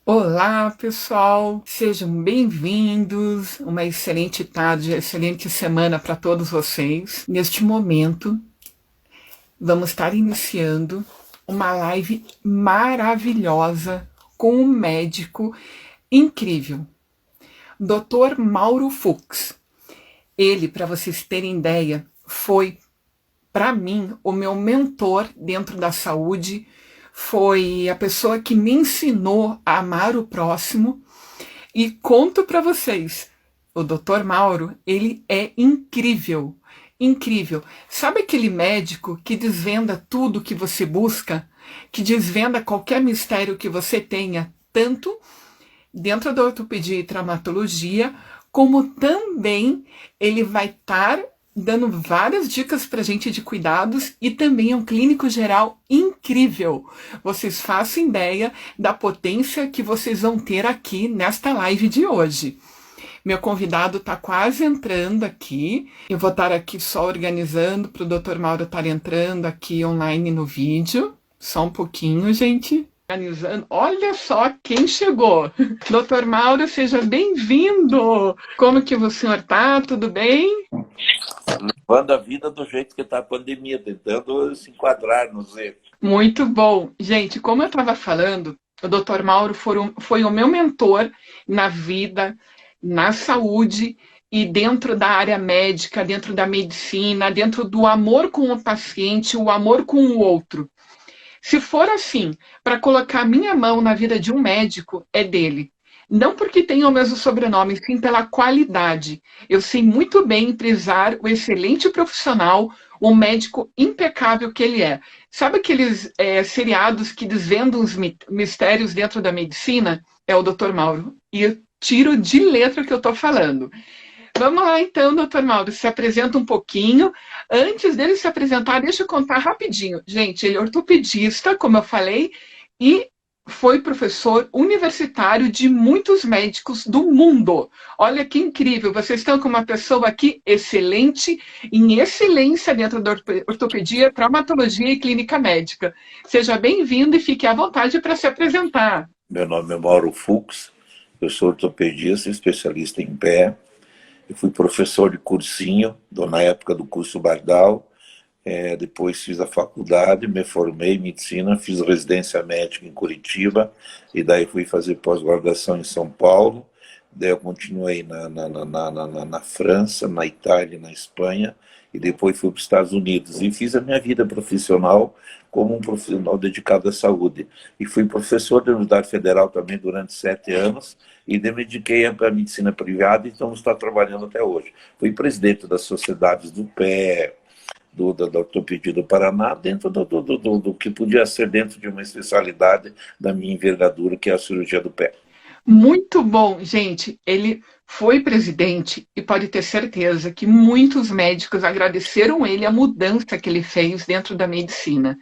Olá, pessoal, sejam bem-vindos. Uma excelente tarde, excelente semana para todos vocês. Neste momento, vamos estar iniciando uma live maravilhosa com um médico incrível, Dr. Mauro Fux. Ele, para vocês terem ideia, foi para mim o meu mentor dentro da saúde, foi a pessoa que me ensinou a amar o próximo. E conto para vocês, o Dr. Mauro, ele é incrível, incrível. Sabe aquele médico que desvenda tudo que você busca, que desvenda qualquer mistério que você tenha, tanto dentro da ortopedia e traumatologia, como também ele vai estar dando várias dicas para a gente de cuidados e também é um clínico geral incrível. Vocês façam ideia da potência que vocês vão ter aqui nesta live de hoje. Meu convidado está quase entrando aqui. Eu vou estar aqui só organizando para o Dr. Mauro estar entrando aqui online no vídeo. Só um pouquinho, gente. Organizando. Olha só quem chegou. Dr. Mauro, seja bem-vindo. Como que o senhor está? Tudo bem? Levando a vida do jeito que está a pandemia, tentando se enquadrar nos erros. Muito bom. Gente, como eu estava falando, o Dr. Mauro foi o meu mentor na vida, na saúde e dentro da área médica, dentro da medicina, dentro do amor com o paciente, o amor com o outro. Se for assim, para colocar minha mão na vida de um médico, é dele. Não porque tenha o mesmo sobrenome, sim pela qualidade. Eu sei muito bem prezar o excelente profissional, o médico impecável que ele é. Sabe aqueles seriados que desvendam os mistérios dentro da medicina? É o Dr. Mauro. E eu tiro de letra o que eu estou falando. Vamos lá então, doutor Mauro, se apresenta um pouquinho. Antes dele se apresentar, deixa eu contar rapidinho. Gente, ele é ortopedista, como eu falei, e foi professor universitário de muitos médicos do mundo. Olha que incrível, vocês estão com uma pessoa aqui excelente, em excelência dentro da ortopedia, traumatologia e clínica médica. Seja bem-vindo e fique à vontade para se apresentar. Meu nome é Mauro Fux, eu sou ortopedista, especialista em pé. Eu fui professor de cursinho, na época do curso Bardal. Depois fiz a faculdade, me formei em medicina, fiz residência médica em Curitiba, e daí fui fazer pós-graduação em São Paulo. Daí eu continuei na França, na Itália e na Espanha, e depois fui para os Estados Unidos. E fiz a minha vida profissional como um profissional dedicado à saúde. E fui professor da Universidade Federal também durante 7 anos, e me dediquei à medicina privada, e estamos trabalhando até hoje. Fui presidente das sociedades do pé, da ortopedia do Paraná, dentro do que podia ser dentro de uma especialidade da minha envergadura, que é a cirurgia do pé. Muito bom, gente. Ele foi presidente e pode ter certeza que muitos médicos agradeceram ele a mudança que ele fez dentro da medicina.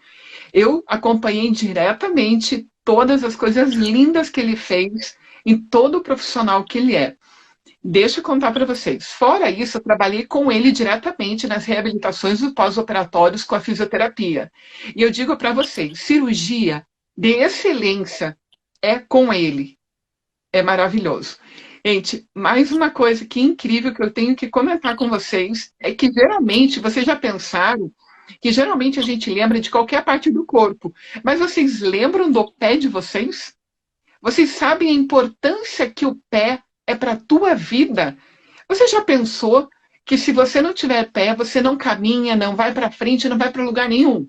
Eu acompanhei diretamente todas as coisas lindas que ele fez em todo o profissional que ele é. Deixa eu contar para vocês. Fora isso, eu trabalhei com ele diretamente nas reabilitações dos pós-operatórios com a fisioterapia. E eu digo para vocês, cirurgia de excelência é com ele. É maravilhoso. Gente, mais uma coisa que é incrível que eu tenho que comentar com vocês é que geralmente, vocês já pensaram que geralmente a gente lembra de qualquer parte do corpo, mas vocês lembram do pé de vocês? Vocês sabem a importância que o pé é para a tua vida? Você já pensou que se você não tiver pé, você não caminha, não vai para frente, não vai para lugar nenhum?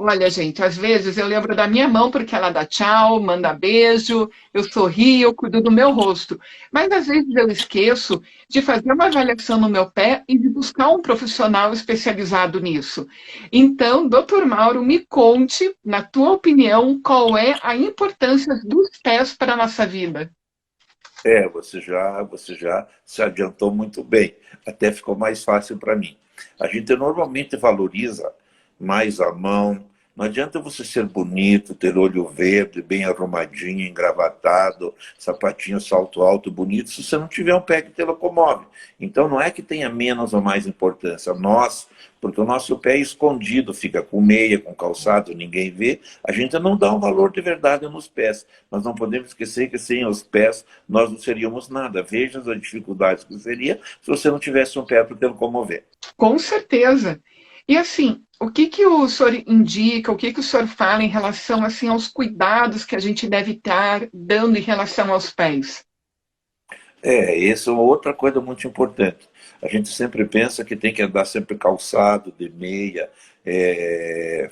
Olha, gente, às vezes eu lembro da minha mão porque ela dá tchau, manda beijo, eu sorrio, eu cuido do meu rosto. Mas às vezes eu esqueço de fazer uma avaliação no meu pé e de buscar um profissional especializado nisso. Então, doutor Mauro, me conte, na tua opinião, qual é a importância dos pés para a nossa vida? Você já se adiantou muito bem. Até ficou mais fácil para mim. A gente normalmente valoriza mais a mão, Não adianta você ser bonito, ter olho verde, bem arrumadinho, engravatado, sapatinho, salto alto, bonito, se você não tiver um pé que te locomove. Então não é que tenha menos ou mais importância. Nós, porque o nosso pé é escondido, fica com meia, com calçado, ninguém vê, a gente não dá um valor de verdade nos pés. Nós não podemos esquecer que sem os pés nós não seríamos nada. Veja as dificuldades que seria se você não tivesse um pé para te locomover. Com certeza. E assim, o que que o senhor indica, o que que o senhor fala em relação assim aos cuidados que a gente deve estar dando em relação aos pés? Essa é uma outra coisa muito importante. A gente sempre pensa que tem que andar sempre calçado, de meia,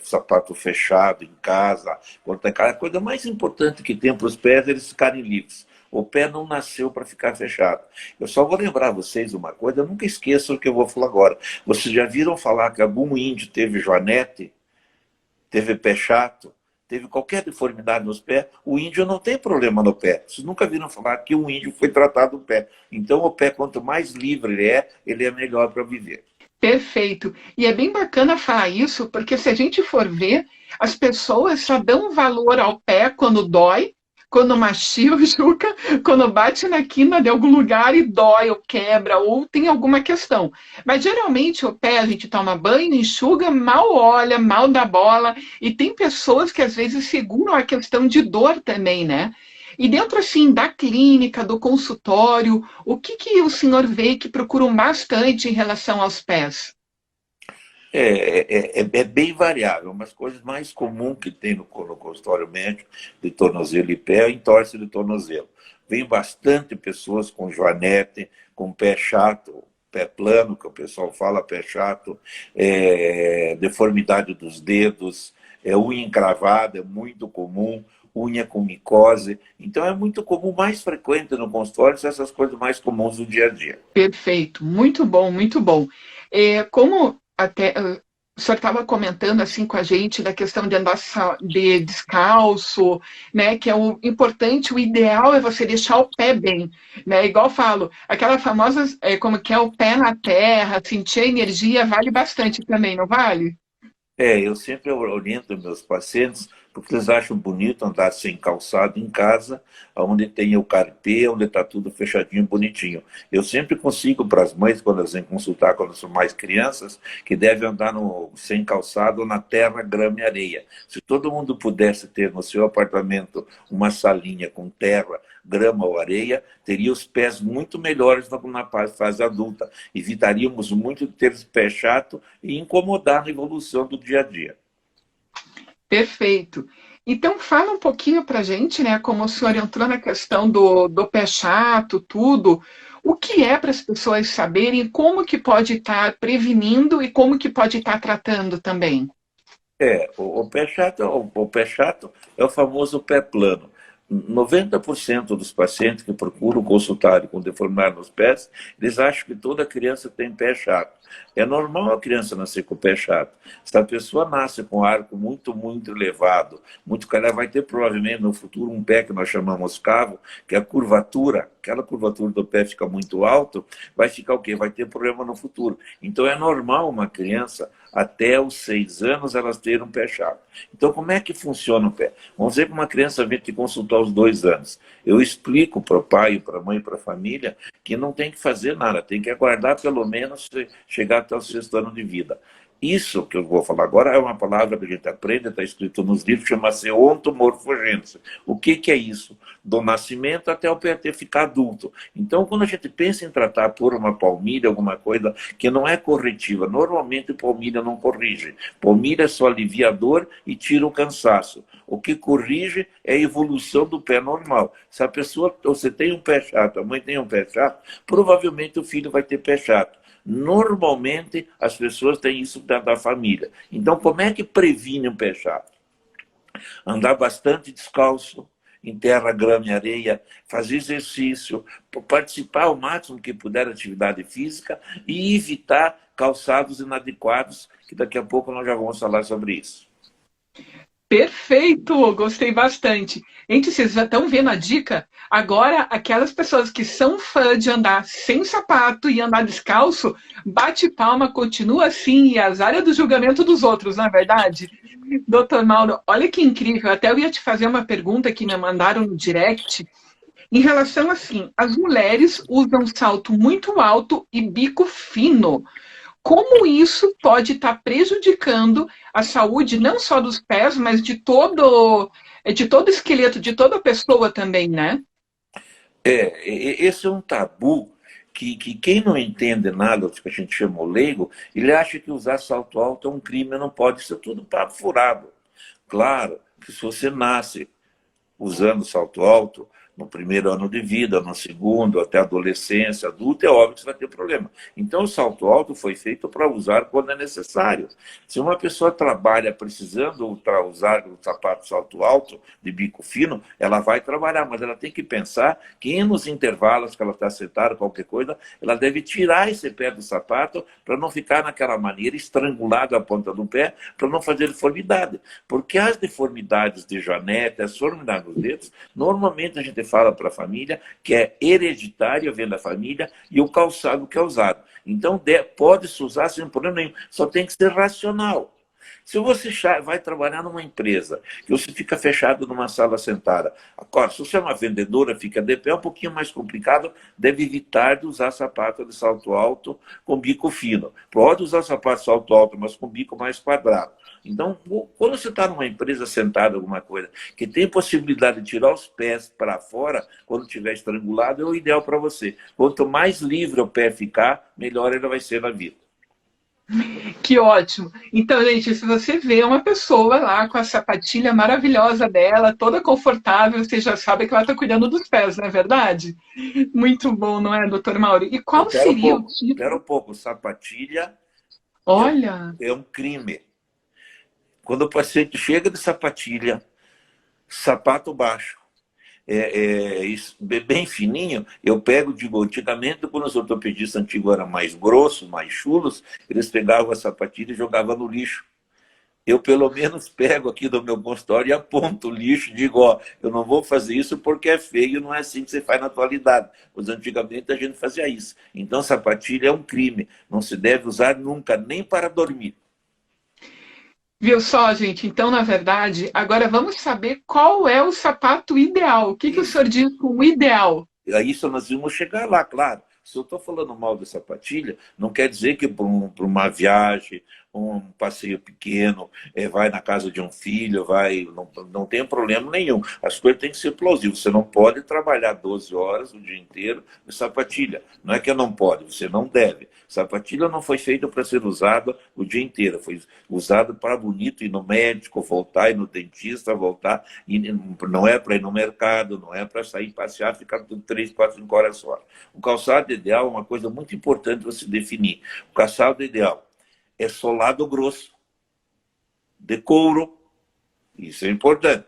sapato fechado em casa, quando tá em casa. A coisa mais importante que tem para os pés é eles ficarem livres. O pé não nasceu para ficar fechado. Eu só vou lembrar vocês uma coisa, nunca esqueçam o que eu vou falar agora. Vocês já viram falar que algum índio teve joanete, teve pé chato, teve qualquer deformidade nos pés? O índio não tem problema no pé. Vocês nunca viram falar que um índio foi tratado o pé. Então o pé, quanto mais livre ele é melhor para viver. Perfeito. E é bem bacana falar isso, porque se a gente for ver, as pessoas só dão valor ao pé quando dói, quando machuca, quando bate na quina de algum lugar e dói ou quebra, ou tem alguma questão. Mas geralmente o pé a gente toma banho, enxuga, mal olha, mal dá bola, e tem pessoas que às vezes seguram a questão de dor também, né? E dentro, assim, da clínica, do consultório, o que que o senhor vê que procuram bastante em relação aos pés? É bem variável, mas coisas mais comuns que tem no consultório médico de tornozelo e pé é entorse de tornozelo. Vem bastante pessoas com joanete, com pé chato, pé plano, que o pessoal fala, pé chato, deformidade dos dedos, unha encravada, é muito comum, unha com micose. Então é muito comum, mais frequente no consultório, são essas coisas mais comuns do dia a dia. Perfeito, muito bom, muito bom. Como até o senhor estava comentando assim com a gente da questão de andar de descalço, né? Que é o importante, o ideal é você deixar o pé bem, né? Igual eu falo, aquela famosa, como que é o pé na terra, sentir a energia vale bastante também, não vale? Eu sempre oriento meus pacientes, porque eles acham bonito andar sem calçado em casa, onde tem o carpê, onde está tudo fechadinho, bonitinho. Eu sempre consigo para as mães, quando elas vêm consultar, quando são mais crianças, que devem andar sem calçado na terra, grama e areia. Se todo mundo pudesse ter no seu apartamento uma salinha com terra, grama ou areia, teria os pés muito melhores na fase adulta. Evitaríamos muito de ter esse pé chato e incomodar na evolução do dia a dia. Perfeito. Então, fala um pouquinho para a gente, né, como o senhor entrou na questão do pé chato, tudo, o que é para as pessoas saberem como que pode estar prevenindo e como que pode estar tratando também? O pé chato é o famoso pé plano. 90% dos pacientes que procuram consultário com deformidade nos pés, eles acham que toda criança tem pé chato. É normal a criança nascer com o pé chato. Se a pessoa nasce com arco muito, muito elevado, ela vai ter provavelmente no futuro um pé que nós chamamos cavo, que é a curvatura, aquela curvatura do pé fica muito alto, vai ficar o quê? Vai ter problema no futuro. Então é normal uma criança, até os 6 anos, elas terem um pé chato. Então como é que funciona o pé? Vamos dizer que uma criança vem te consultar aos 2 anos. Eu explico para o pai, para a mãe, para a família, que não tem que fazer nada, tem que aguardar pelo menos chegar até o 6º ano de vida. Isso que eu vou falar agora é uma palavra que a gente aprende, está escrito nos livros, chama-se ontomorfogênese. O que é isso? Do nascimento até o pé ficar adulto. Então, quando a gente pensa em tratar por uma palmilha, alguma coisa que não é corretiva, normalmente palmilha não corrige. Palmilha só alivia a dor e tira o cansaço. O que corrige é a evolução do pé normal. Se a pessoa, você tem um pé chato, a mãe tem um pé chato, provavelmente o filho vai ter pé chato. Normalmente, as pessoas têm isso da família. Então, como é que previne um pé chato? Andar bastante descalço, em terra, grama e areia, fazer exercício, participar ao máximo que puder da atividade física e evitar calçados inadequados, que daqui a pouco nós já vamos falar sobre isso. Perfeito, gostei bastante. Gente, vocês já estão vendo a dica? Agora, aquelas pessoas que são fã de andar sem sapato e andar descalço, bate palma, continua assim, e as áreas do julgamento dos outros, não é verdade? Doutor Mauro, olha que incrível. Até eu ia te fazer uma pergunta que me mandaram no direct. Em relação assim, as mulheres usam salto muito alto e bico fino. Como isso pode estar prejudicando a saúde não só dos pés, mas de todo o esqueleto, de toda a pessoa também, né? Esse é um tabu que quem não entende nada do que a gente chama o leigo, ele acha que usar salto alto é um crime, não pode, isso é tudo papo furado. Claro que se você nasce usando salto alto no primeiro ano de vida, no segundo, até adolescência, adulta, é óbvio que você vai ter problema. Então, o salto alto foi feito para usar quando é necessário. Se uma pessoa trabalha precisando usar o sapato salto alto de bico fino, ela vai trabalhar, mas ela tem que pensar que nos intervalos que ela está sentada, qualquer coisa, ela deve tirar esse pé do sapato para não ficar naquela maneira estrangulado a ponta do pé, para não fazer deformidade. Porque as deformidades de Janete, as deformidades dos dedos, normalmente a gente fala para a família que é hereditária, vem da família, e o calçado que é usado. Então, pode-se usar sem problema nenhum, só tem que ser racional. Se você vai trabalhar numa empresa, que você fica fechado numa sala sentada, agora, se você é uma vendedora, fica de pé, é um pouquinho mais complicado, deve evitar de usar sapato de salto alto com bico fino. Pode usar sapato de salto alto, mas com bico mais quadrado. Então, quando você está numa empresa sentada, alguma coisa, que tem possibilidade de tirar os pés para fora, quando estiver estrangulado, é o ideal para você. Quanto mais livre o pé ficar, melhor ele vai ser na vida. Que ótimo. Então, gente, se você vê uma pessoa lá com a sapatilha maravilhosa dela, toda confortável, você já sabe que ela está cuidando dos pés, não é verdade? Muito bom, não é, doutor Mauro? E qual seria o Espera tipo? um pouco, sapatilha é, Olha, é um crime. Quando o paciente chega de sapatilha, sapato baixo, bem fininho, eu pego, digo, antigamente, quando os ortopedistas antigos eram mais grossos, mais chulos, eles pegavam a sapatilha e jogavam no lixo. Eu, pelo menos, pego aqui do meu consultório e aponto o lixo e digo, ó, eu não vou fazer isso porque é feio, não é assim que você faz na atualidade. Pois antigamente a gente fazia isso. Então, sapatilha é um crime, não se deve usar nunca, nem para dormir. viu só, gente? Então, na verdade, agora vamos saber qual é o sapato ideal. O que que o Isso. senhor diz com o ideal? A isso nós vamos chegar lá, claro. Se eu estou falando mal da sapatilha, não quer dizer que para uma viagem, um passeio pequeno, vai na casa de um filho, não tem problema nenhum. As coisas têm que ser plausíveis. Você não pode trabalhar 12 horas o dia inteiro de sapatilha. Não é que não pode, você não deve. Sapatilha não foi feita para ser usada o dia inteiro. Foi usada para bonito ir no médico, voltar, ir no dentista, voltar. E não é para ir no mercado, não é para sair passear, ficar 3, 4, 5 horas fora. O calçado ideal é uma coisa muito importante você definir. O calçado ideal é solado grosso, de couro, isso é importante.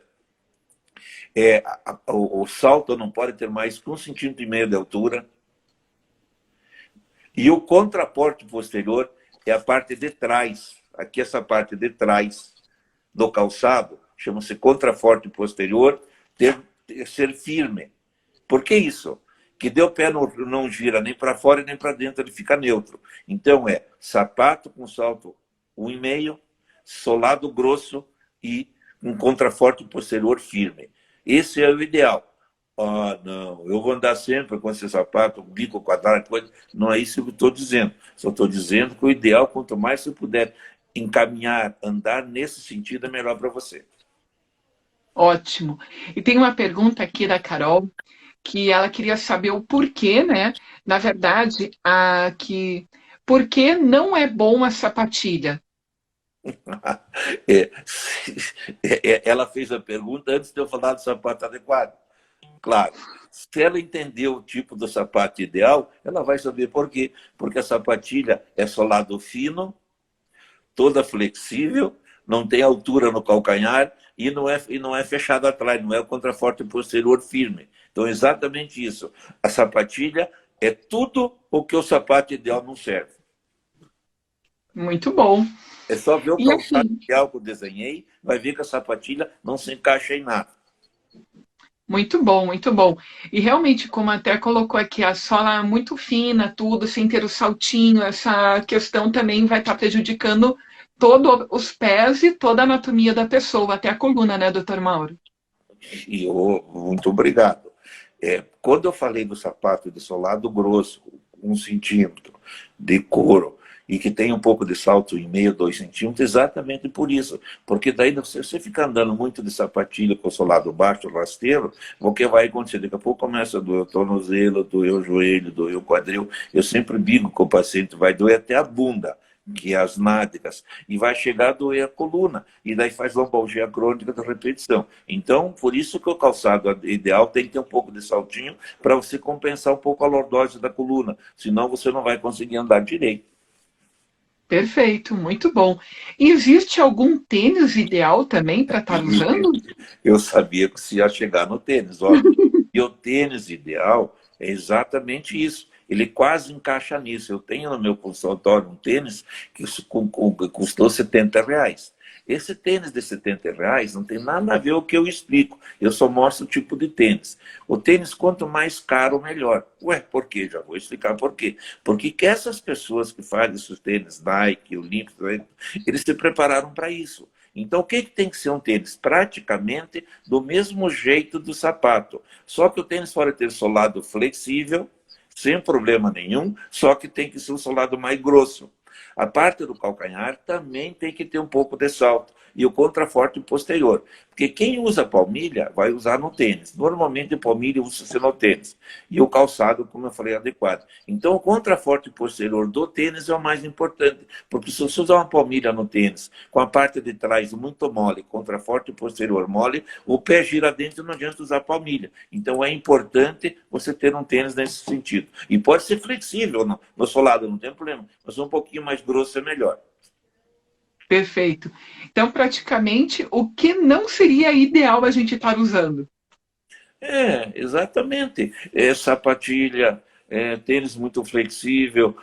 O salto não pode ter mais que 1,5 cm de altura. E o contraporte posterior é a parte de trás. Aqui, essa parte de trás do calçado, chama-se contraforte posterior, ser firme. Por que isso? Que o pé não gira nem para fora nem para dentro, ele fica neutro. Então, sapato com salto 1,5, solado grosso e um contraforte posterior firme. Esse é o ideal. Ah, não, eu vou andar sempre com esse sapato, bico quadrado, coisa. Não é isso que eu estou dizendo. Só estou dizendo que o ideal, quanto mais você puder encaminhar, andar nesse sentido, é melhor para você. Ótimo. E tem uma pergunta aqui da Carol, que ela queria saber o porquê, né? Na verdade, por que não é bom a sapatilha? É, ela fez a pergunta antes de eu falar do sapato adequado. Claro, se ela entender o tipo do sapato ideal, ela vai saber por quê. Porque a sapatilha é solado fino, toda flexível, não tem altura no calcanhar e não é fechado atrás, não é o contraforte posterior firme. Então, exatamente isso. A sapatilha é tudo o que o sapato ideal não serve. Muito bom. É só ver o E calçado assim, ideal que eu desenhei, vai ver que a sapatilha não se encaixa em nada. muito bom, muito bom. E realmente, como até colocou aqui, a sola muito fina, tudo, sem ter o saltinho, essa questão também vai estar prejudicando todos os pés e toda a anatomia da pessoa, até a coluna, né, doutor Mauro? Muito obrigado. Quando eu falei do sapato de solado grosso, 1 centímetro, de couro, e que tem um pouco de salto em meio, 2 centímetros, exatamente por isso. Porque daí, se você ficar andando muito de sapatilha com o solado baixo, rasteiro, o que vai acontecer? Daqui a pouco começa a doer o tornozelo, doer o joelho, doer o quadril. Eu sempre digo com o paciente, vai doer até a bunda, que é as nádegas, e vai chegar a doer a coluna, e daí faz lombalgia crônica da repetição. Então, por isso que o calçado ideal tem que ter um pouco de saltinho, para você compensar um pouco a lordose da coluna, senão você não vai conseguir andar direito. Perfeito, muito bom. E existe algum tênis ideal também para estar usando? Eu sabia que você ia chegar no tênis, ó. E o tênis ideal é exatamente isso. Ele quase encaixa nisso. Eu tenho no meu consultório um tênis que custou R$ 70. Esse tênis de R$ 70 não tem nada a ver com o que eu explico. Eu só mostro o tipo de tênis. O tênis, quanto mais caro, melhor. Ué, por quê? Já vou explicar por quê. Porque que essas pessoas que fazem esses tênis Nike, Olímpicos, eles se prepararam para isso. Então, o que tem que ser um tênis? Praticamente do mesmo jeito do sapato. Só que o tênis pode ter solado flexível, sem problema nenhum, só que tem que ser um solado mais grosso. A parte do calcanhar também tem que ter um pouco de salto. E o contraforte posterior. Porque quem usa palmilha vai usar no tênis. Normalmente a palmilha usa-se no tênis. E o calçado, como eu falei, é adequado. Então o contraforte posterior do tênis é o mais importante. Porque se você usar uma palmilha no tênis, com a parte de trás muito mole, contraforte posterior mole, o pé gira dentro e não adianta usar palmilha. Então é importante você ter um tênis nesse sentido. E pode ser flexível no solado, não tem problema. Mas um pouquinho mais grosso é melhor. Perfeito. Então, praticamente, o que não seria ideal a gente estar usando? Exatamente. Sapatilha, tênis muito flexível,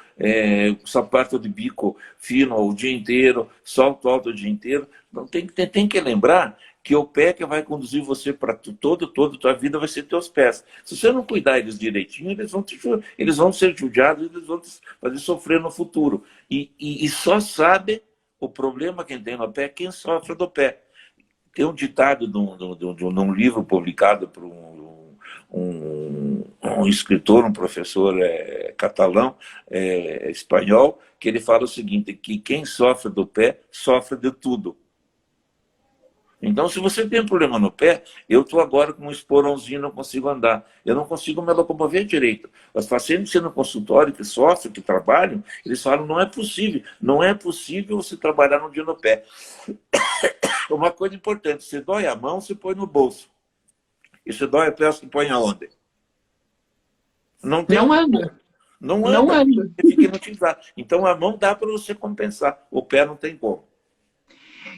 sapato de bico fino o dia inteiro, salto alto o dia inteiro. Não, tem que lembrar que o pé que vai conduzir você para toda a tua vida vai ser teus pés. Se você não cuidar eles direitinho, eles vão ser judiados, eles vão te fazer sofrer no futuro. E só sabe o problema quem tem no pé é quem sofre do pé. Tem um ditado num livro publicado por um escritor, um professor catalão, espanhol, que ele fala o seguinte, que quem sofre do pé, sofre de tudo. Então, se você tem um problema no pé, eu estou agora com um esporãozinho, não consigo andar. Eu não consigo me locomover direito. Os pacientes no consultório que sofrem, que trabalham, eles falam, não é possível você trabalhar no dia no pé. Uma coisa importante, se dói a mão, você põe no bolso. E se dói a pé, você põe aonde? Não tem Não anda. Não Não anda. anda. Você fica inutilizado. Então, a mão dá para você compensar. O pé não tem como.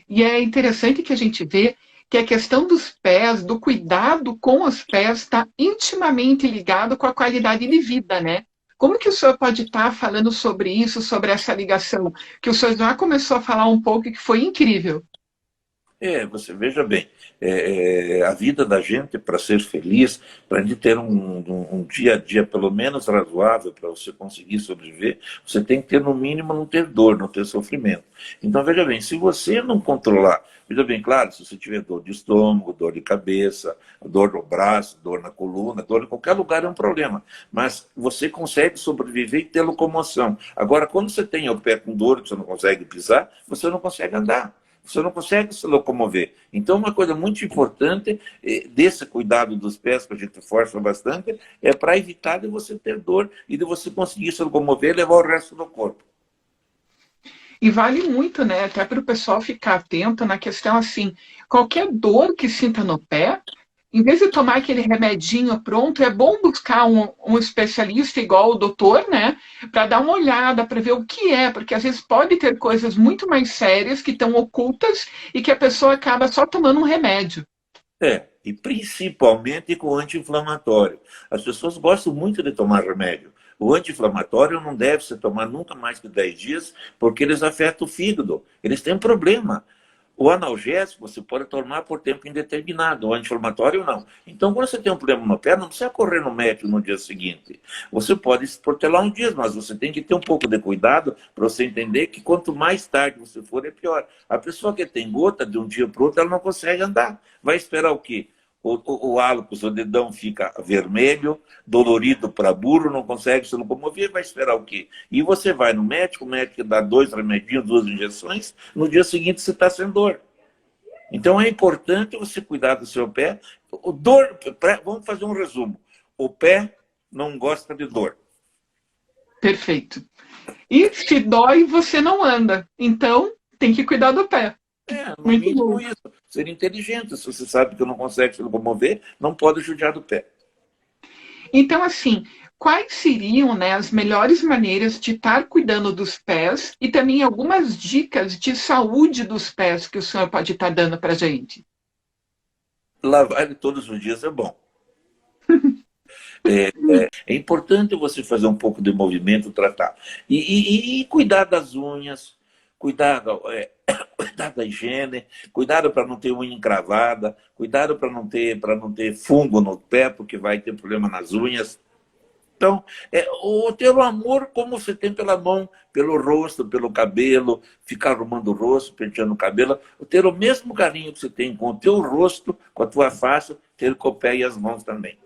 E é interessante que a gente vê que a questão dos pés, do cuidado com os pés, está intimamente ligado com a qualidade de vida, né? Como que o senhor pode estar falando sobre isso, sobre essa ligação? Que o senhor já começou a falar um pouco e que foi incrível. Você veja bem, a vida da gente, para ser feliz, para a gente ter um dia a dia pelo menos razoável para você conseguir sobreviver, você tem que ter, no mínimo, não ter dor, não ter sofrimento. Então, veja bem, se você não controlar, veja bem, claro, se você tiver dor de estômago, dor de cabeça, dor no braço, dor na coluna, dor em qualquer lugar é um problema, mas você consegue sobreviver e ter locomoção. Agora, quando você tem o pé com dor, que você não consegue pisar, você não consegue andar. Você não consegue se locomover. Então, uma coisa muito importante desse cuidado dos pés, que a gente força bastante, é para evitar de você ter dor e de você conseguir se locomover e levar o resto do corpo. E vale muito, né? Até para o pessoal ficar atento na questão assim, qualquer dor que sinta no pé, em vez de tomar aquele remedinho pronto, é bom buscar um especialista igual o doutor, né? Para dar uma olhada, para ver o que é, porque às vezes pode ter coisas muito mais sérias que estão ocultas e que a pessoa acaba só tomando um remédio. E principalmente com anti-inflamatório. As pessoas gostam muito de tomar remédio. O anti-inflamatório não deve se tomar nunca mais que 10 dias, porque eles afetam o fígado. Eles têm problema. O analgésico você pode tomar por tempo indeterminado, o anti-inflamatório não. Então, quando você tem um problema no pé, não precisa correr no médico no dia seguinte. Você pode se protelar um dia, mas você tem que ter um pouco de cuidado para você entender que quanto mais tarde você for, é pior. A pessoa que tem gota de um dia para o outro, ela não consegue andar. Vai esperar o quê? O hálux, o dedão fica vermelho, dolorido para burro, não consegue se locomover, vai esperar o quê? E você vai no médico, o médico dá 2 remedinhos, 2 injeções, no dia seguinte você está sem dor. Então é importante você cuidar do seu pé. Vamos fazer um resumo. O pé não gosta de dor. Perfeito. E se dói, você não anda. Então, tem que cuidar do pé. No Muito mínimo bom. isso. Ser inteligente. Se você sabe que não consegue se locomover, não pode judiar do pé. Então, assim, quais seriam, né, as melhores maneiras de estar cuidando dos pés e também algumas dicas de saúde dos pés que o senhor pode estar dando para a gente? Lavar ele todos os dias é bom. É importante você fazer um pouco de movimento, tratar. E cuidar das unhas, cuidar, cuidar da higiene, cuidado para não ter unha encravada, cuidado para não ter fungo no pé, porque vai ter problema nas unhas. Então, ter o amor como você tem pela mão, pelo rosto, pelo cabelo, ficar arrumando o rosto, penteando o cabelo, ter o mesmo carinho que você tem com o teu rosto, com a tua face, ter com o pé e as mãos também.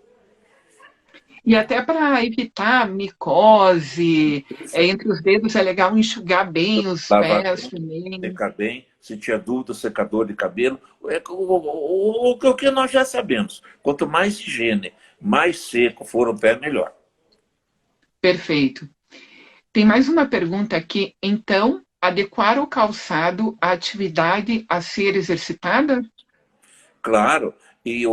E até para evitar micose, entre os dedos é legal enxugar bem os Lavar pés bem, também. secar bem, se tinha dúvida, secador de cabelo, o que nós já sabemos. Quanto mais higiene, mais seco for o pé, melhor. Perfeito. Tem mais uma pergunta aqui. Então, adequar o calçado à atividade a ser exercitada? Claro,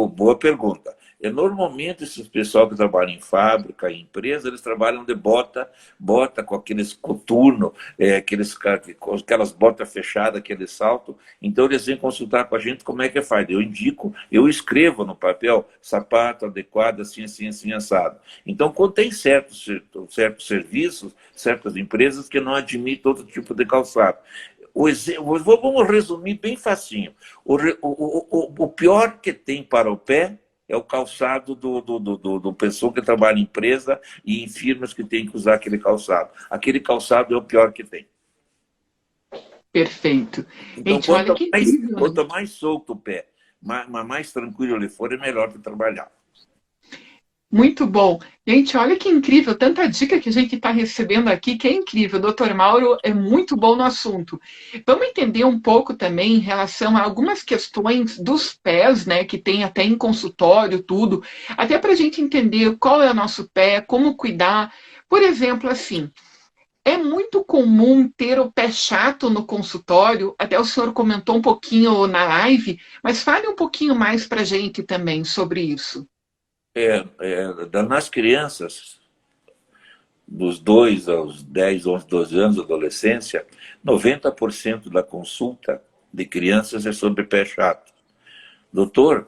boa pergunta. Normalmente, esses pessoal que trabalham em fábrica, em empresa, eles trabalham de bota com aqueles coturno, aquelas botas fechadas, aquele salto. Então, eles vêm consultar com a gente como é que faz. Eu indico, eu escrevo no papel, sapato adequado, assim, assim, assim, assado. Então, quando tem certos serviços, certas empresas que não admitem todo tipo de calçado. Vamos resumir bem facinho. O pior que tem para o pé é o calçado do pessoa que trabalha em empresa e em firmas que tem que usar aquele calçado. Aquele calçado é o pior que tem. Perfeito. Então, Gente, olha que incrível, né? quanto mais solto o pé, mais tranquilo ele for, é melhor de trabalhar. Muito bom. Gente, olha que incrível, tanta dica que a gente está recebendo aqui, que é incrível. O Dr. Mauro é muito bom no assunto. Vamos entender um pouco também em relação a algumas questões dos pés, né, que tem até em consultório, tudo, até para a gente entender qual é o nosso pé, como cuidar. Por exemplo, assim, é muito comum ter o pé chato no consultório, até o senhor comentou um pouquinho na live, mas fale um pouquinho mais para a gente também sobre isso. Nas crianças, dos 2 aos 10, 11, 12 anos, adolescência, 90% da consulta de crianças é sobre pé chato. Doutor,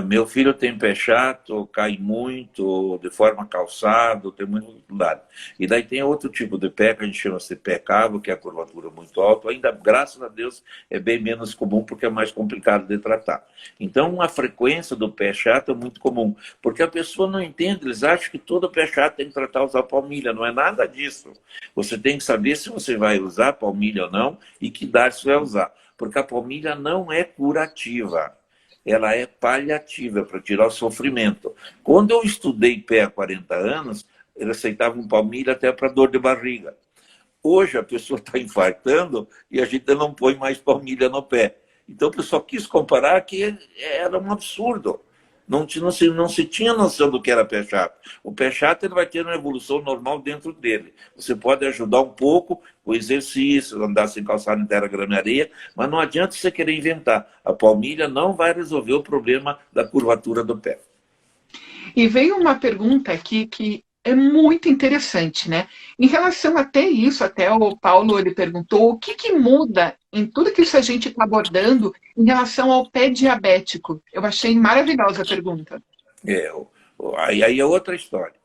meu filho tem pé chato, cai muito, deforma calçado, tem muita dificuldade. E daí tem outro tipo de pé que a gente chama de pé cavo, que é a curvatura muito alta. Ainda, graças a Deus, é bem menos comum porque é mais complicado de tratar. Então, a frequência do pé chato é muito comum, porque a pessoa não entende, eles acham que todo pé chato tem que tratar usar palmilha. Não é nada disso. Você tem que saber se você vai usar palmilha ou não e que idade você vai usar. Porque a palmilha não é curativa. Ela é paliativa, para tirar o sofrimento. Quando eu estudei pé há 40 anos, eles aceitavam palmilha até para dor de barriga. Hoje a pessoa está infartando e a gente não põe mais palmilha no pé. Então o pessoal quis comparar que era um absurdo. Não se tinha noção do que era pé chato. O pé chato ele vai ter uma evolução normal dentro dele. Você pode ajudar um pouco com exercício, andar sem calçado em terra, grama e areia, mas não adianta você querer inventar. A palmilha não vai resolver o problema da curvatura do pé. E veio uma pergunta aqui que é muito interessante, né? Em relação até isso, até o Paulo ele perguntou o que muda em tudo que isso a gente está abordando em relação ao pé diabético. Eu achei maravilhosa a pergunta. Aí é outra história.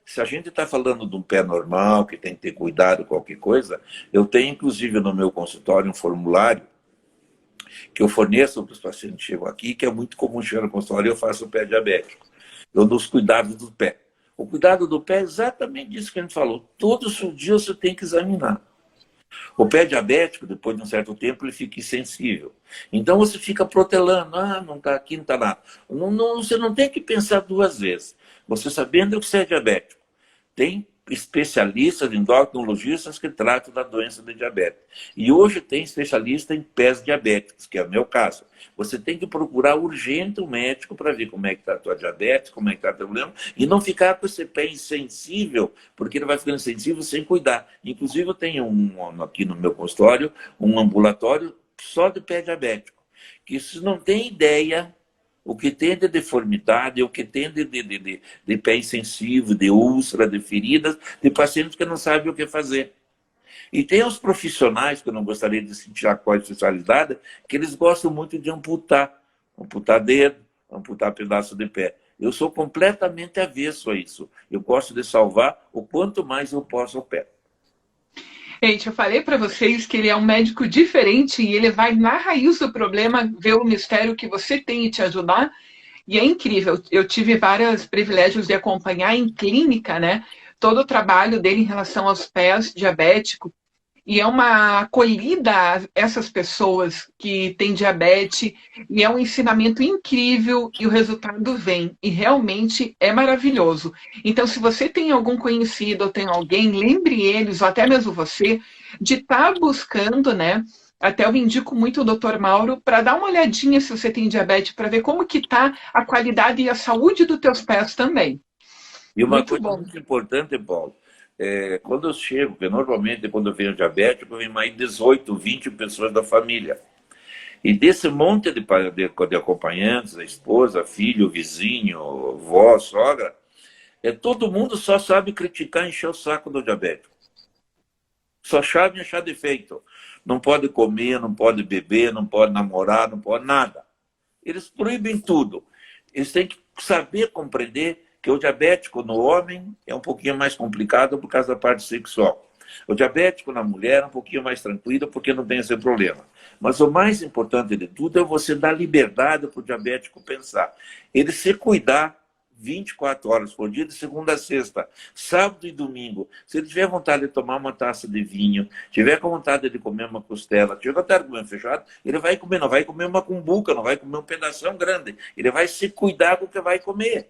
Se a gente está falando de um pé normal, que tem que ter cuidado, qualquer coisa, eu tenho, inclusive, no meu consultório um formulário que eu forneço para os pacientes que chegam aqui, que é muito comum chegar no consultório, eu faço o pé diabético. Eu dou os cuidados do pé. O cuidado do pé é exatamente isso que a gente falou. Todos os dias você tem que examinar. O pé diabético, depois de um certo tempo, ele fica insensível. Então você fica protelando, não está aqui, não está nada. Você não tem que pensar duas vezes. Você sabendo que você é diabético, tem especialistas, endocrinologistas que tratam da doença de diabetes. E hoje tem especialista em pés diabéticos, que é o meu caso. Você tem que procurar urgente um médico para ver como é que está a tua diabetes, como é que está o teu problema, e não ficar com esse pé insensível, porque ele vai ficando insensível sem cuidar. Inclusive, eu tenho aqui no meu consultório, um ambulatório só de pé diabético, que vocês não têm ideia o que tem de deformidade, o que tem de pé insensível, de úlcera, de feridas, de pacientes que não sabem o que fazer. E tem os profissionais, que eu não gostaria de sentir qual especialidade, que eles gostam muito de amputar dedo, amputar pedaço de pé. Eu sou completamente avesso a isso. Eu gosto de salvar o quanto mais eu posso o pé. Gente, eu falei para vocês que ele é um médico diferente e ele vai na raiz do problema, ver o mistério que você tem e te ajudar. E é incrível. Eu tive vários privilégios de acompanhar em clínica, né? Todo o trabalho dele em relação aos pés diabéticos. E é uma acolhida a essas pessoas que têm diabetes, e é um ensinamento incrível, e o resultado vem, e realmente é maravilhoso. Então, se você tem algum conhecido, ou tem alguém, lembre eles, ou até mesmo você, de estar buscando, né? Até eu indico muito o Dr. Mauro para dar uma olhadinha se você tem diabetes, para ver como que está a qualidade e a saúde dos teus pés também. E uma Muito coisa bom. muito importante, Paulo, quando eu chego, porque normalmente quando eu venho diabético, vem mais 18, 20 pessoas da família. E desse monte de acompanhantes, a esposa, filho, vizinho, avó, sogra, todo mundo só sabe criticar e encher o saco do diabético. Só sabe achar defeito. Não pode comer, não pode beber, não pode namorar, não pode nada. Eles proíbem tudo. Eles têm que saber compreender que o diabético no homem é um pouquinho mais complicado por causa da parte sexual. O diabético na mulher é um pouquinho mais tranquilo porque não tem esse problema. Mas o mais importante de tudo é você dar liberdade para o diabético pensar. Ele se cuidar 24 horas por dia, de segunda a sexta, sábado e domingo. Se ele tiver vontade de tomar uma taça de vinho, tiver com vontade de comer uma costela, tiver vontade de comer um feijoada, ele vai comer, não vai comer uma cumbuca, não vai comer um pedação grande. Ele vai se cuidar com o que vai comer.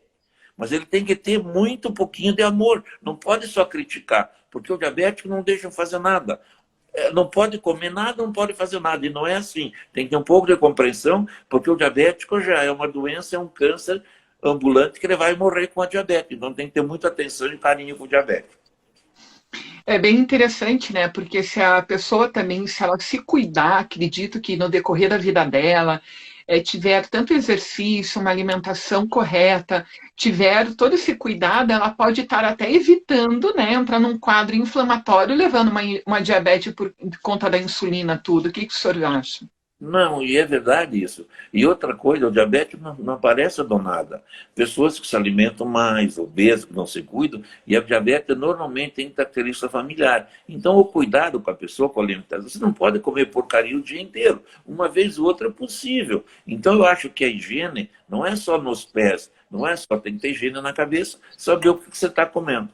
Mas ele tem que ter muito pouquinho de amor. Não pode só criticar, porque o diabético não deixa fazer nada. Não pode comer nada, não pode fazer nada. E não é assim. Tem que ter um pouco de compreensão, porque o diabético já é uma doença, é um câncer ambulante que ele vai morrer com a diabetes. Então tem que ter muita atenção e carinho com o diabético. É bem interessante, né? Porque se a pessoa também, se ela se cuidar, acredito que no decorrer da vida dela, tiver tanto exercício, uma alimentação correta, tiver todo esse cuidado, ela pode estar até evitando, né, entrar num quadro inflamatório, levando uma diabetes por conta da insulina, tudo. O que que o senhor acha? Não, e é verdade isso. E outra coisa, o diabetes não aparece do nada. Pessoas que se alimentam mais, obesos, que não se cuidam, e a diabetes normalmente tem característica familiar. Então, o cuidado com a pessoa, com a alimentação, você não pode comer porcaria o dia inteiro. Uma vez ou outra é possível. Então, eu acho que a higiene não é só nos pés, não é só, tem que ter higiene na cabeça, saber o que você está comendo.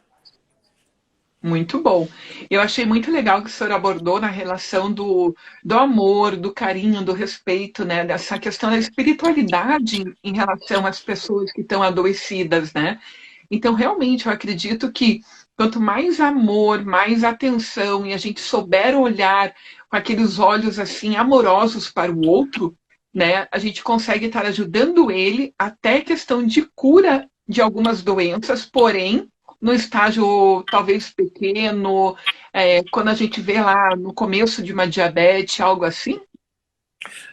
Muito bom. Eu achei muito legal que o senhor abordou na relação do amor, do carinho, do respeito, né? Dessa questão da espiritualidade em relação às pessoas que estão adoecidas, né? Então, realmente, eu acredito que quanto mais amor, mais atenção, e a gente souber olhar com aqueles olhos assim amorosos para o outro, né? A gente consegue estar ajudando ele até questão de cura de algumas doenças, porém no estágio talvez pequeno, quando a gente vê lá no começo de uma diabetes, algo assim?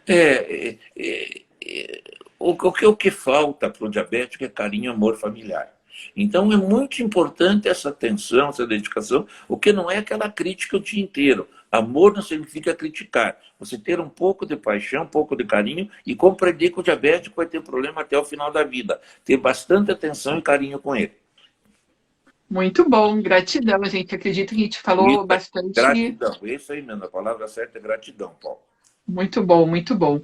É, é, é, o que falta para o diabético é carinho e amor familiar. Então é muito importante essa atenção, essa dedicação, o que não é aquela crítica o dia inteiro. Amor não significa criticar. Você ter um pouco de paixão, um pouco de carinho e compreender que o diabético vai ter problema até o final da vida. Ter bastante atenção e carinho com ele. Muito bom, gratidão, gente. Acredito que a gente falou Isso é bastante. gratidão. Isso aí mesmo, a palavra certa é gratidão, Paulo. Muito bom, muito bom.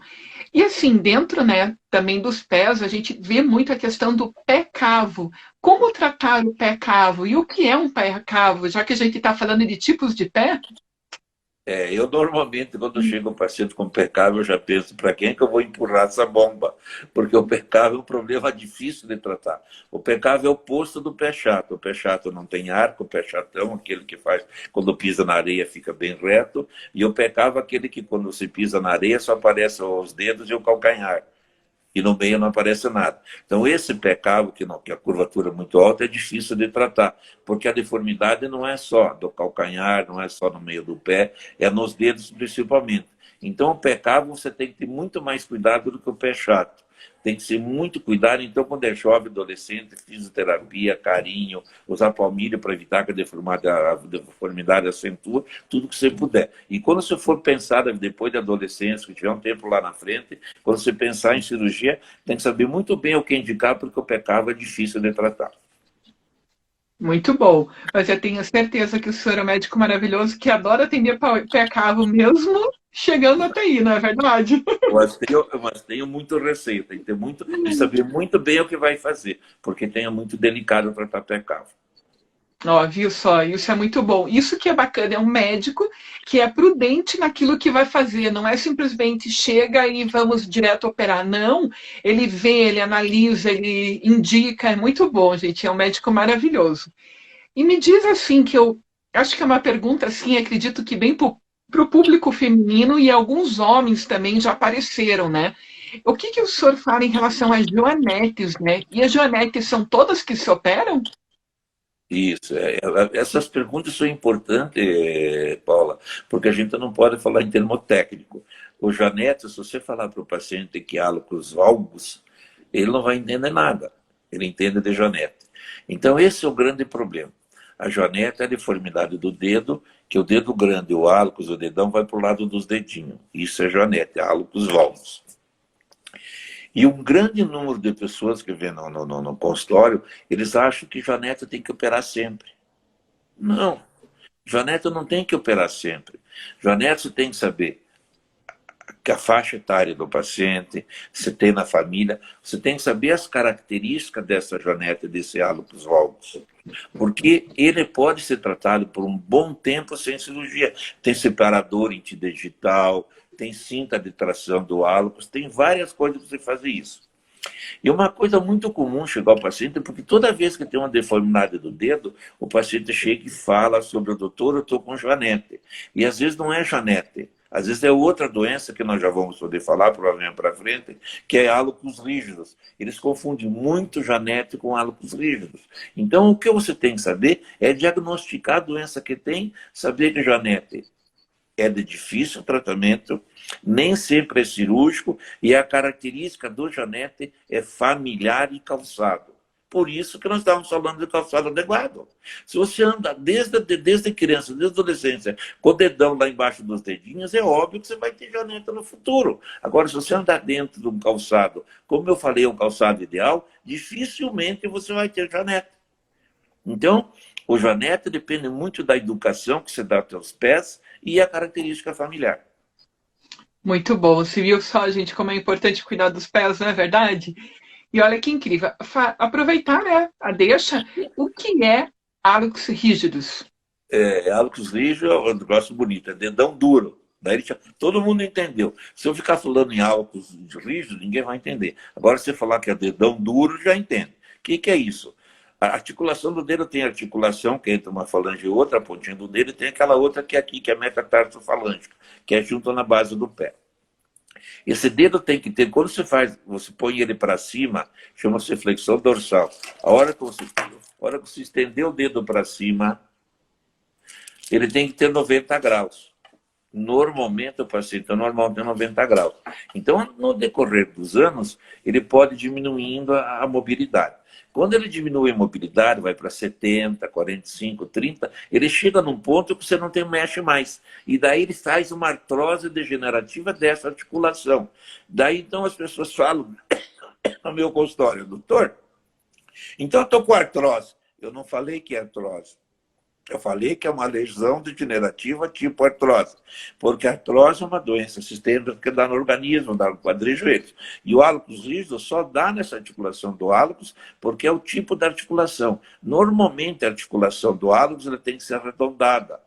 E assim, dentro, né, também dos pés, a gente vê muito a questão do pé cavo. Como tratar o pé cavo? E o que é um pé cavo? Já que a gente está falando de tipos de pé? Eu normalmente, quando chega um paciente com pecado, eu já penso, para quem é que eu vou empurrar essa bomba? Porque o pecado é um problema difícil de tratar. O pecado é o oposto do pé chato. O pé chato não tem arco, o pé chatão, aquele que faz, quando pisa na areia, fica bem reto. E o pecado é aquele que, quando você pisa na areia, só aparecem os dedos e o calcanhar. E no meio não aparece nada. Então, esse pé cavo, que a curvatura é muito alta, é difícil de tratar, porque a deformidade não é só do calcanhar, não é só no meio do pé, é nos dedos principalmente. Então, o pé cavo você tem que ter muito mais cuidado do que o pé chato. Tem que ser muito cuidado. Então, quando é jovem, adolescente, fisioterapia, carinho, usar palmilha para evitar que a deformidade acentue, tudo que você puder. E quando você for pensar depois da adolescência, que tiver um tempo lá na frente, quando você pensar em cirurgia, tem que saber muito bem o que indicar, porque o pé cavo é difícil de tratar. Muito bom. Mas eu tenho certeza que o senhor é um médico maravilhoso que adora atender pé cavo mesmo chegando até aí, não é verdade? Mas tenho muito receio, tem que ter muito, e saber muito bem o que vai fazer, porque é muito delicado tratar pé cavo. Ó, viu só? Isso é muito bom. Isso que é bacana, é um médico que é prudente naquilo que vai fazer, não é simplesmente chega e vamos direto operar. Não, ele vê, ele analisa, ele indica, é muito bom, gente. É um médico maravilhoso. E me diz assim, que eu acho que é uma pergunta assim, acredito que bem para o público feminino e alguns homens também já apareceram, né? O que o senhor fala em relação às joanetes, né? E as joanetes são todas que se operam? Isso, essas perguntas são importantes, Paula, porque a gente não pode falar em termo técnico. O Janete, se você falar para o paciente que há hálocos valgus, ele não vai entender nada, ele entende de Janete. Então, esse é o grande problema. A Janete é a deformidade do dedo, que o dedo grande, o hálocos, o dedão, vai para o lado dos dedinhos. Isso é Janete, hálocos valgus. E um grande número de pessoas que vêm no consultório, eles acham que Janete tem que operar sempre. Não, Janete não tem que operar sempre. Janete você tem que saber que a faixa etária do paciente, se tem na família, você tem que saber as características dessa Janete, desse hálocos valgus. Porque ele pode ser tratado por um bom tempo sem cirurgia. Tem separador interdigital, tem cinta de tração do hálocos, tem várias coisas para você fazer isso. E uma coisa muito comum chegar ao paciente, porque toda vez que tem uma deformidade do dedo, o paciente chega e fala sobre o doutor, eu estou com Janete. E às vezes não é Janete. Às vezes é outra doença que nós já vamos poder falar, provavelmente para frente, que é hálocos rígidos. Eles confundem muito Janete com hálocos rígidos. Então, o que você tem que saber é diagnosticar a doença que tem, saber que Janete é de difícil tratamento, nem sempre é cirúrgico, e a característica do Janete é familiar e calçado. Por isso que nós estamos falando de calçado adequado. Se você anda desde criança, desde adolescência, com o dedão lá embaixo dos dedinhos, é óbvio que você vai ter Janete no futuro. Agora, se você andar dentro de um calçado, como eu falei, um calçado ideal, dificilmente você vai ter Janete. Então, o Janete depende muito da educação que você dá aos seus pés e a característica familiar. Muito bom. Você viu só, gente, como é importante cuidar dos pés, não é verdade? E olha que incrível. Aproveitar, né, a deixa. O que é hálux rígidos? Hálocos rígidos é um negócio bonito, é dedão duro. Daí todo mundo entendeu. Se eu ficar falando em hálocos rígidos, ninguém vai entender. Agora, se você falar que é dedão duro, já entende. O que é isso? A articulação do dedo tem articulação, que é entre uma falange e outra, a pontinha do dedo, e tem aquela outra que é aqui, que é a metatarsofalangica, que é junto na base do pé. Esse dedo tem que ter, quando você põe ele para cima, chama-se flexão dorsal. A hora que você estender o dedo para cima, ele tem que ter 90 graus. Normalmente o paciente normal tem 90 graus. Então, no decorrer dos anos, ele pode diminuindo a mobilidade. Quando ele diminui a mobilidade, vai para 70, 45, 30, ele chega num ponto que você não mexe mais. E daí ele faz uma artrose degenerativa dessa articulação. Daí, então, as pessoas falam no meu consultório, doutor, então eu estou com artrose. Eu não falei que é artrose. Eu falei que é uma lesão degenerativa tipo artrose, porque a artrose é uma doença sistêmica que dá no organismo, dá no quadril e joelhos. E o hálux rígido só dá nessa articulação do hálux porque é o tipo da articulação. Normalmente a articulação do hálux ela tem que ser arredondada.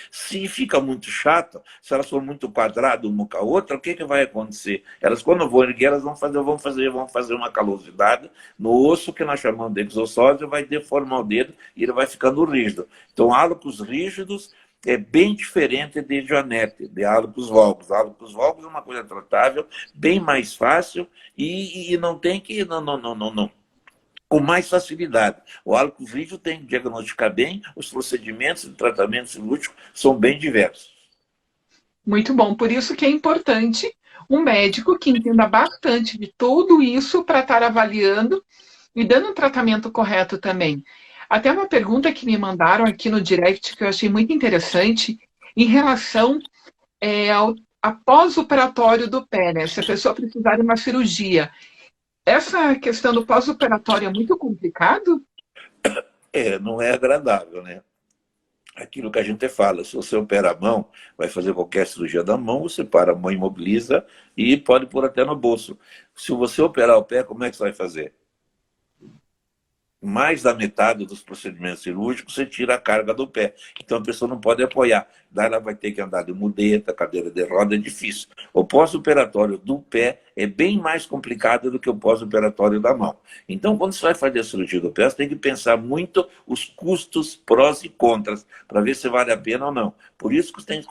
Se fica muito chato, se elas for muito quadradas uma com a outra, o que, que vai acontecer? Elas, quando vão erguer, elas vão fazer uma calosidade no osso que nós chamamos de exossódio, vai deformar o dedo e ele vai ficando rígido. Então, hálux rígidos é bem diferente de joanete, de hálux valgus. Hálux valgus é uma coisa tratável, bem mais fácil e não tem que... Não com mais facilidade. O hálux rígido tem que diagnosticar bem, os procedimentos de tratamento cirúrgico são bem diversos. Muito bom. Por isso que é importante um médico que entenda bastante de tudo isso para estar avaliando e dando um tratamento correto também. Até uma pergunta que me mandaram aqui no direct que eu achei muito interessante em relação ao pós-operatório do pé, né? Se a pessoa precisar de uma cirurgia. Essa questão do pós-operatório é muito complicado? Não é agradável, né? Aquilo que a gente fala, se você opera a mão, vai fazer qualquer cirurgia da mão, você para a mão, imobiliza e pode pôr até no bolso. Se você operar o pé, como é que você vai fazer? Mais da metade dos procedimentos cirúrgicos, você tira a carga do pé. Então a pessoa não pode apoiar. Daí ela vai ter que andar de mudeta, cadeira de roda, é difícil. O pós-operatório do pé é bem mais complicado do que o pós-operatório da mão. Então, quando você vai fazer a cirurgia do pé, você tem que pensar muito os custos, prós e contras, para ver se vale a pena ou não. Por isso que você tem que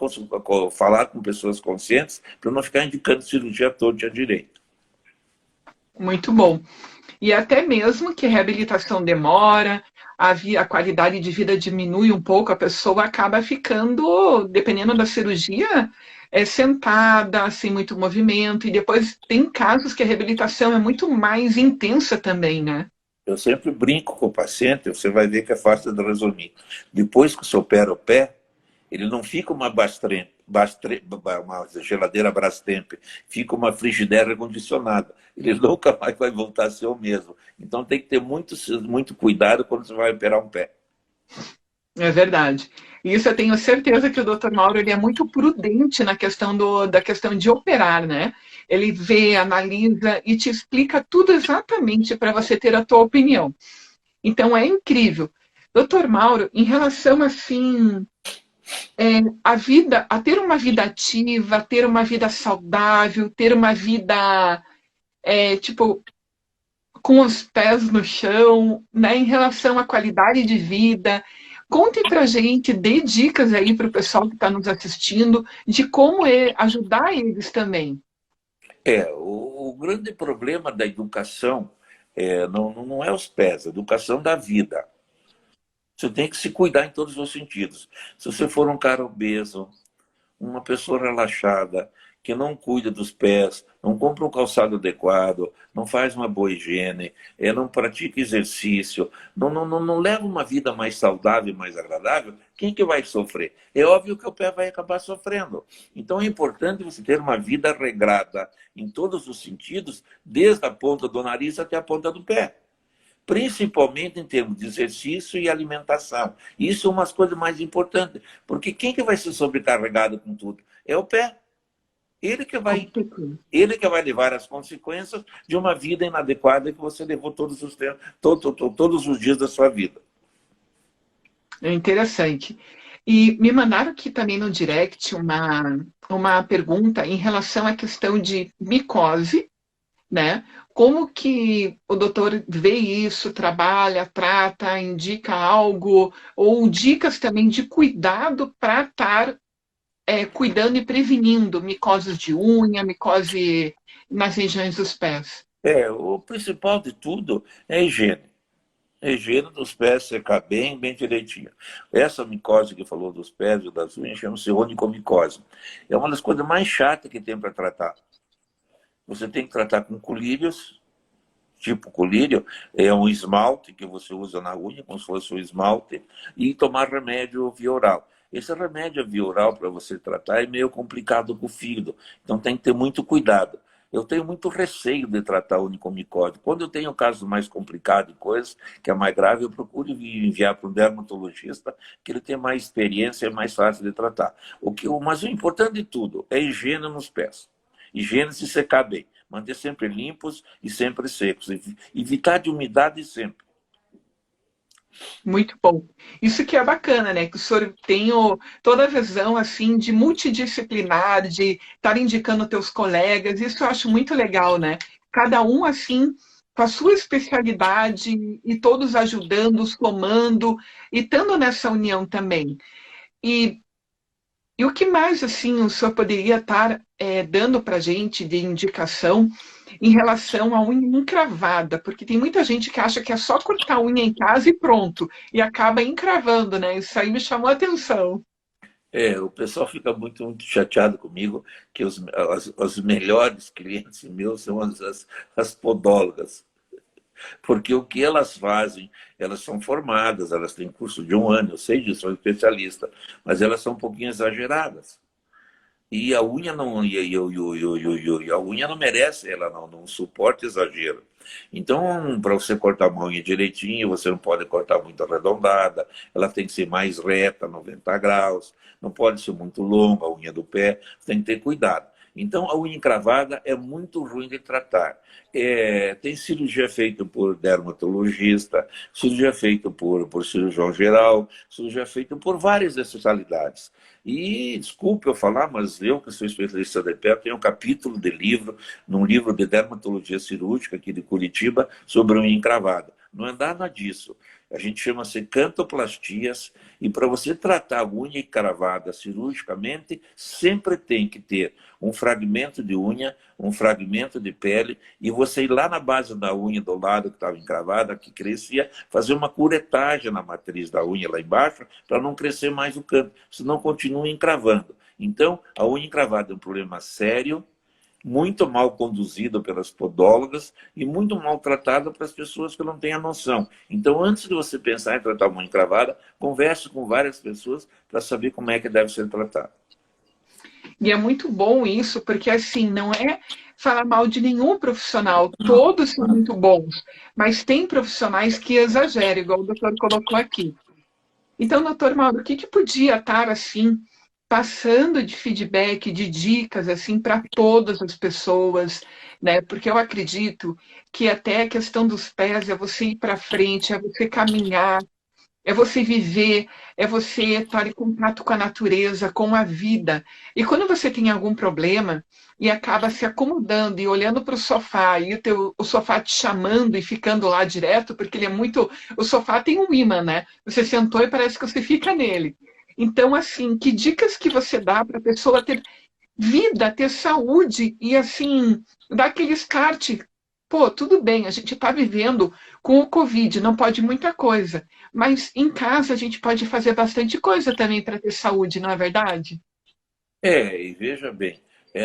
falar com pessoas conscientes, para não ficar indicando cirurgia à torta e à direita. Muito bom. E até mesmo que a reabilitação demora, a qualidade de vida diminui um pouco, a pessoa acaba ficando, dependendo da cirurgia, sentada, sem muito movimento, e depois tem casos que a reabilitação é muito mais intensa também, né? Eu sempre brinco com o paciente, você vai ver que é fácil de resumir. Depois que você opera o pé, ele não fica uma geladeira Brastemp, fica uma frigideira condicionada. Ele nunca mais vai voltar a ser o mesmo. Então tem que ter muito cuidado quando você vai operar um pé. É verdade. Isso eu tenho certeza que o Dr. Mauro ele é muito prudente na questão da questão de operar, né? Ele vê, analisa e te explica tudo exatamente para você ter a tua opinião. Então é incrível. Doutor Mauro, em relação assim a ter uma vida ativa, ter uma vida saudável, ter uma vida tipo com os pés no chão, né, em relação à qualidade de vida. Conte pra gente, dê dicas aí para o pessoal que está nos assistindo de como ajudar eles também. O grande problema da educação não é os pés, a educação da vida. Você tem que se cuidar em todos os sentidos. Se você for um cara obeso, uma pessoa relaxada, que não cuida dos pés, não compra um calçado adequado, não faz uma boa higiene, não pratica exercício, não leva uma vida mais saudável e mais agradável, quem que vai sofrer? É óbvio que o pé vai acabar sofrendo. Então é importante você ter uma vida regrada em todos os sentidos, desde a ponta do nariz até a ponta do pé. Principalmente em termos de exercício e alimentação. Isso é uma das coisas mais importantes, porque quem que vai ser sobrecarregado com tudo? É o pé. Ele que vai levar as consequências de uma vida inadequada que você levou todos os dias da sua vida. É interessante. E me mandaram aqui também no direct uma pergunta em relação à questão de micose, né? Como que o doutor vê isso, trabalha, trata, indica algo, ou dicas também de cuidado para estar cuidando e prevenindo micoses de unha, micose nas regiões dos pés? O principal de tudo é a higiene. A higiene dos pés, secar bem, bem direitinho. Essa micose que falou dos pés e das unhas chama-se onicomicose. É uma das coisas mais chatas que tem para tratar. Você tem que tratar com colírios, tipo colírio, é um esmalte que você usa na unha, como se fosse um esmalte, e tomar remédio via oral. Esse remédio via oral para você tratar é meio complicado com o fígado, então tem que ter muito cuidado. Eu tenho muito receio de tratar a unha com micose. Quando eu tenho casos mais complicados e coisas, que é mais grave, eu procuro enviar para o dermatologista, que ele tem mais experiência e é mais fácil de tratar. Mas o importante de tudo é higiene nos pés. Higiene se secar bem. Manter sempre limpos e sempre secos. Evitar de umidade sempre. Muito bom. Isso que é bacana, né? Que o senhor tem toda a visão assim de multidisciplinar, de estar indicando teus colegas. Isso eu acho muito legal, né? Cada um assim com a sua especialidade e todos ajudando, somando e estando nessa união também. E, e o que mais assim o senhor poderia estar dando para a gente de indicação em relação à unha encravada, porque tem muita gente que acha que é só cortar a unha em casa e pronto, e acaba encravando, né? Isso aí me chamou a atenção. O pessoal fica muito chateado comigo, que os melhores clientes meus são as podólogas. Porque o que elas fazem, elas são formadas, elas têm curso de 1 ano, eu sei disso, sou especialista, mas elas são um pouquinho exageradas. E a unha não, a unha não merece, ela não suporta exagero. Então, para você cortar uma unha direitinho, você não pode cortar muito arredondada, ela tem que ser mais reta, 90 graus, não pode ser muito longa a unha do pé, você tem que ter cuidado. Então, a unha encravada é muito ruim de tratar. Tem cirurgia feita por dermatologista, cirurgia feita por cirurgião geral, cirurgia feita por várias especialidades. E, desculpe eu falar, mas eu, que sou especialista de pé, tenho um capítulo de livro, num livro de dermatologia cirúrgica aqui de Curitiba, sobre unha encravada. Não é nada disso. A gente chama-se cantoplastias, e para você tratar a unha encravada cirurgicamente, sempre tem que ter um fragmento de unha, um fragmento de pele, e você ir lá na base da unha do lado que estava encravada, que crescia, fazer uma curetagem na matriz da unha lá embaixo, para não crescer mais o canto, senão continua encravando. Então, a unha encravada é um problema sério, muito mal conduzido pelas podólogas e muito mal tratado para as pessoas que não têm a noção. Então, antes de você pensar em tratar uma unha encravada, converse com várias pessoas para saber como é que deve ser tratado. E é muito bom isso, porque assim, não é falar mal de nenhum profissional, todos são muito bons, mas tem profissionais que exageram, igual o doutor colocou aqui. Então, doutor Mauro, o que podia estar assim, passando de feedback, de dicas assim para todas as pessoas, né? Porque eu acredito que até a questão dos pés é você ir para frente, é você caminhar, é você viver, é você estar em contato com a natureza, com a vida. E quando você tem algum problema e acaba se acomodando e olhando para o sofá e o sofá te chamando e ficando lá direto, porque ele é muito. O sofá tem um imã, né? Você sentou e parece que você fica nele. Então, assim, que dicas que você dá para a pessoa ter vida, ter saúde e, assim, dar aquele start. Pô, tudo bem, a gente está vivendo com o Covid, não pode muita coisa, mas em casa a gente pode fazer bastante coisa também para ter saúde, não é verdade? E veja bem,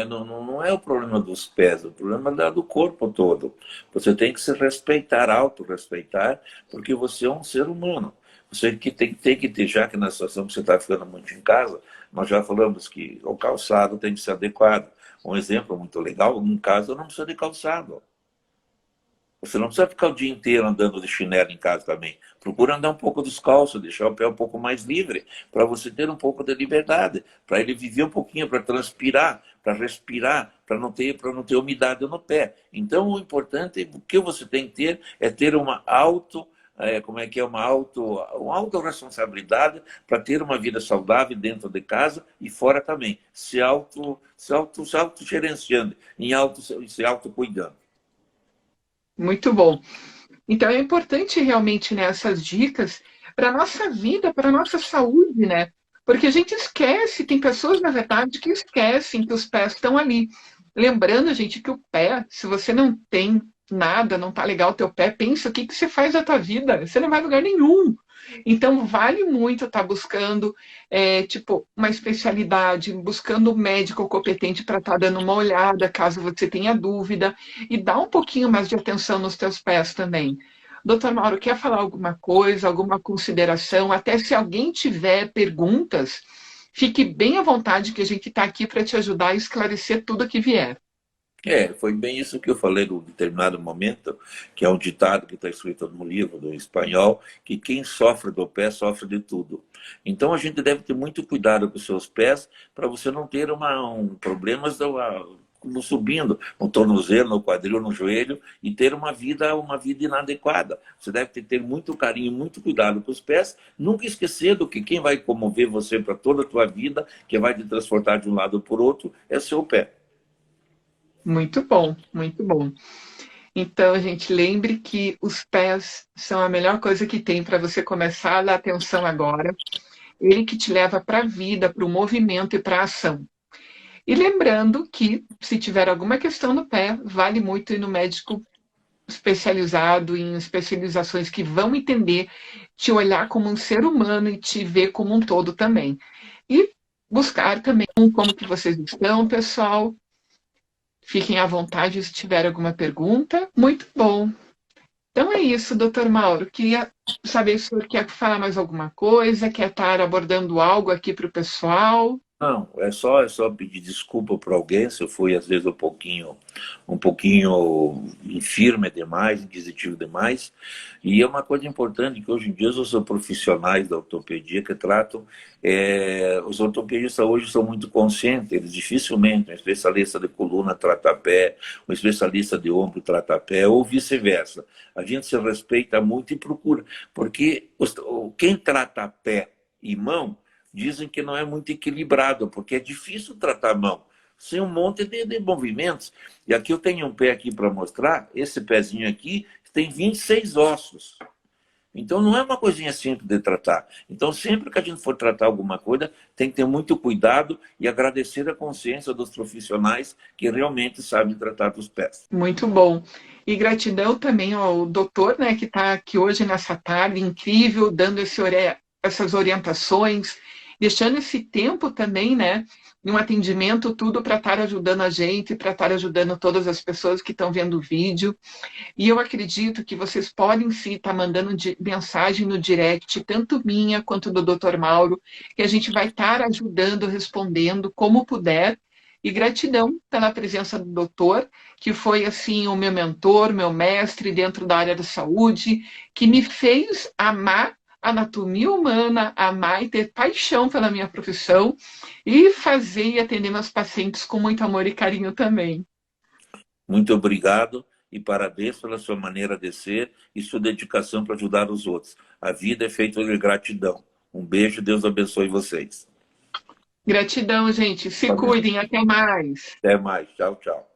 não é o problema dos pés, é o problema do corpo todo. Você tem que se respeitar, autorrespeitar, porque você é um ser humano. Você que tem que ter, já que na situação que você está ficando muito em casa, nós já falamos que o calçado tem que ser adequado. Um exemplo muito legal, em casa não precisa de calçado. Você não precisa ficar o dia inteiro andando de chinelo em casa também. Procura andar um pouco descalço, deixar o pé um pouco mais livre, para você ter um pouco de liberdade, para ele viver um pouquinho, para transpirar, para respirar, para não ter umidade no pé. Então, o importante, o que você tem que ter é ter uma uma autorresponsabilidade para ter uma vida saudável dentro de casa e fora também, se autogerenciando, se autocuidando. Muito bom. Então é importante realmente né, essas dicas para a nossa vida, para a nossa saúde, né? Porque a gente esquece, tem pessoas, na verdade, que esquecem que os pés estão ali. Lembrando, gente, que o pé, se você não tem nada, não tá legal o teu pé, pensa o que você faz da tua vida. Você não vai a lugar nenhum. Então, vale muito estar buscando, tipo, uma especialidade, buscando um médico competente para estar dando uma olhada, caso você tenha dúvida, e dar um pouquinho mais de atenção nos teus pés também. Doutor Mauro, quer falar alguma coisa, alguma consideração? Até se alguém tiver perguntas, fique bem à vontade que a gente está aqui para te ajudar a esclarecer tudo que vier. Foi bem isso que eu falei num determinado momento, que é um ditado que está escrito no livro do espanhol, que quem sofre do pé sofre de tudo. Então a gente deve ter muito cuidado com os seus pés para você não ter problemas no subindo, no tornozelo, no quadril, no joelho, e ter uma vida inadequada. Você deve ter muito carinho, muito cuidado com os pés, nunca esquecendo que quem vai comover você para toda a tua vida, que vai te transportar de um lado para o outro, é o seu pé. Muito bom, muito bom. Então, gente, lembre que os pés são a melhor coisa que tem para você começar a dar atenção agora. Ele que te leva para a vida, para o movimento e para a ação. E lembrando que, se tiver alguma questão no pé, vale muito ir no médico especializado em especializações que vão entender, te olhar como um ser humano e te ver como um todo também. E buscar também como que vocês estão, pessoal. Fiquem à vontade se tiver alguma pergunta. Muito bom. Então é isso, doutor Mauro. Queria saber se o senhor quer falar mais alguma coisa, quer estar abordando algo aqui para o pessoal. Não, é só pedir desculpa para alguém se eu fui às vezes um pouquinho infirme demais, inquisitivo demais. E é uma coisa importante que hoje em dia os profissionais da ortopedia que tratam, os ortopedistas hoje são muito conscientes, eles dificilmente, um especialista de coluna trata pé, um especialista de ombro trata pé, ou vice-versa. A gente se respeita muito e procura, porque quem trata pé e mão dizem que não é muito equilibrado, porque é difícil tratar a mão, sem um monte de movimentos. E aqui eu tenho um pé aqui para mostrar, esse pezinho aqui tem 26 ossos. Então não é uma coisinha simples de tratar. Então sempre que a gente for tratar alguma coisa, tem que ter muito cuidado e agradecer a consciência dos profissionais que realmente sabem tratar dos pés. Muito bom. E gratidão também ao doutor, né, que está aqui hoje nessa tarde, incrível, dando essas orientações, deixando esse tempo também, né, em um atendimento, tudo para estar ajudando a gente, para estar ajudando todas as pessoas que estão vendo o vídeo. E eu acredito que vocês podem sim estar mandando mensagem no direct, tanto minha quanto do Dr. Mauro, que a gente vai estar ajudando, respondendo como puder. E gratidão pela presença do doutor, que foi assim o meu mentor, meu mestre dentro da área da saúde, que me fez amar a anatomia humana, amar e ter paixão pela minha profissão e fazer e atender meus pacientes com muito amor e carinho também. Muito obrigado e parabéns pela sua maneira de ser e sua dedicação para ajudar os outros. A vida é feita de gratidão. Um beijo, Deus abençoe vocês. Gratidão, gente. Se cuidem. Até mais. Até mais. Tchau, tchau.